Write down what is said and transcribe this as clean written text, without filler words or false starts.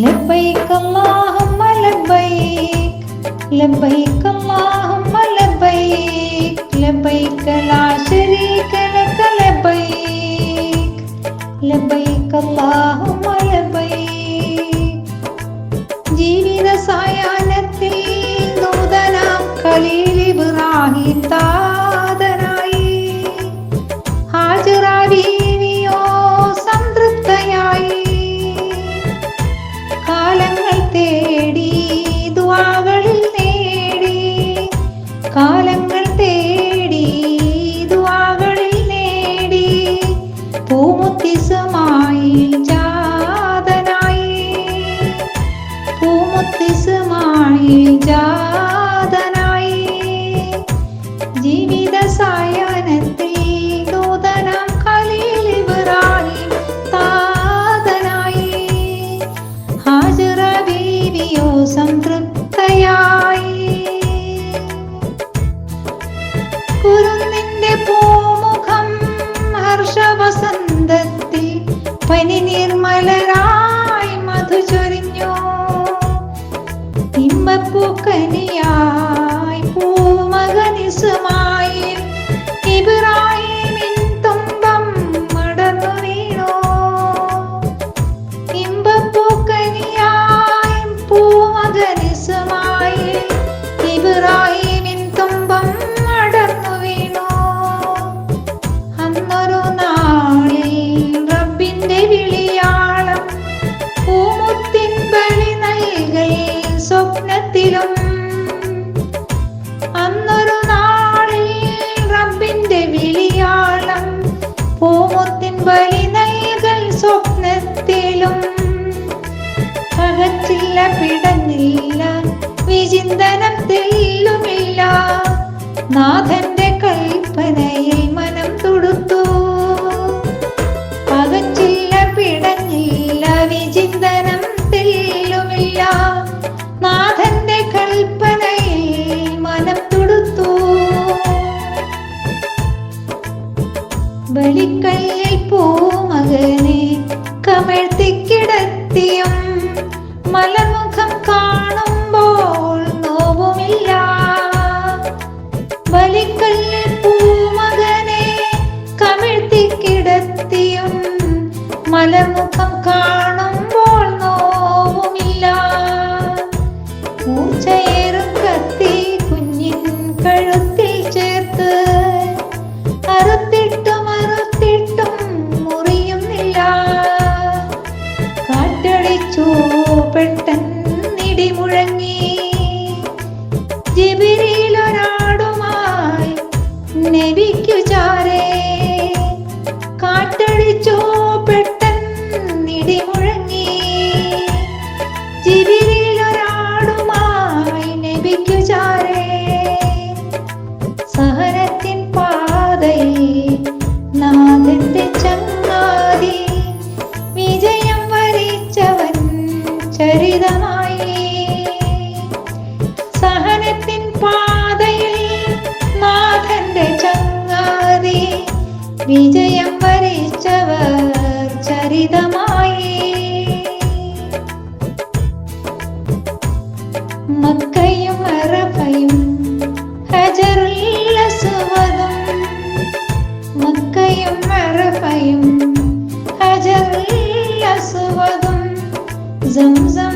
ലബ്ബൈക് അല്ലാഹുമ്മ ലബ്ബൈക് ലബ്ബൈക് അല്ലാഹുമ്മ ലബ്ബൈക് ലബ്ബൈക ലാ ശരീക ലക ലബ്ബൈക് ലബ്ബൈക് അല്ലാഹുമ്മ ലബ്ബൈക്. ജീവിത സായാഹ്നത്തിൽ നൂതനാം ഖലീൽ ഇബ്രാഹിം താതനായി. ഹാജറ ബീവിയോ സംതൃപ്തയായി. കാലങ്ങൾ തേടി ദുആകളിൽ നേടി. കാലങ്ങൾ തേടി ദുആകളിൽ നേടി. പൂമുത്തി ഇസ്മാഈൽ ജാതനായി. പൂമുത്തി ഇസ്മാഈൽ ജാതനായി. ജീവിത സായാഹ്നത്തിൽ നൂതനാം ഖലീൽ ഇബ്രാഹിം താതനായി. ഹാജറ ബീവിയോ സംതൃപ്തയായി. കുരുന്നിന്റെ പൂമുഖം ഹർഷവസന്തത്തിൽ പനി നിർമ്മലരായി മധു ചൊരിഞ്ഞു. ഇമ്പപ്പൂക്കനിയായി പൂമകൻ ഇസ്മാഈൽ ഇബ്രാഹിമിൻ തുമ്പം മടർന്നു വീണു. ഇമ്പപ്പൂക്കനിയായി പൂമകൻ ഇസ്മാഈൽ ഇബ്രാഹിമിൻ തുമ്പം മടർന്നു വീണു. അന്നൊരു നാളിൽ റബ്ബിന്റെ വിളിയാളം പൂമുത്തിൻ ബലി നൽകൽ സ്വപ്നത്തിലും. അന്നൊരു നാളിൽ റബ്ബിന്റെ വിളിയാളം പൂമുത്തിൻ ബലി നൽകൽ സ്വപ്നത്തിലും. പകച്ചില്ല, പിടഞ്ഞില്ല, വിചിന്തനം തെല്ലുമില്ല. നാഥന്റെ കൽപ്പനയിൽ മനം തുടുത്തു. പകച്ചില്ല, പിടഞ്ഞില്ല, വിചിന്തനം തെല്ലുമില്ല. നാഥന്റെ കൽപ്പനയിൽ മനം തുടുത്തു. ബലിക്കല്ലിൽ പൂമകനെ കമഴ്ത്തിക്കിടത്തിയും മലമുഖം കാണുമ്പോൾ നോവുമില്ല. ബലിക്കല്ലിൽ പൂമകനെ കമഴ്ത്തിക്കിടത്തിയും മലമുഖം കാണുമ്പോൾ നോവുമില്ല. മൂർച്ചയേറും കത്തി കുഞ്ഞിൻ കഴുത്തിൽ ചേർത്ത് അറുത്തിട്ടും അറുത്തിട്ടും മുറിയുന്നില്ല. കാറ്റടിച്ചു പെട്ടെന്നിടി മുഴങ്ങി. ജിബ്രീൽ ഒരാടുമായി നബിക്കു ചാരേ. കാറ്റടിച്ചു പെട്ടെന്നിടി മുഴങ്ങി. ജിബ്രീൽ ഒരാടുമായി നബിക്കു ചാരേ. സഹനത്തിൻ പാതയിൽ നാഥന്റെ ചങ്ങാതി വിജയം വരിച്ചവൻ ചരിതമായി. സഹനത്തിൻ പാതയിൽ നാഥന്റെ ചങ്ങാതി വിജയം വരിച്ചവർ ചരിതമായി. മക്കയും അറഫയും ഹജറുൽ അസ്വദും. മക്കയും അറഫയും ഹജറുൽ അസ്വദും. സംസം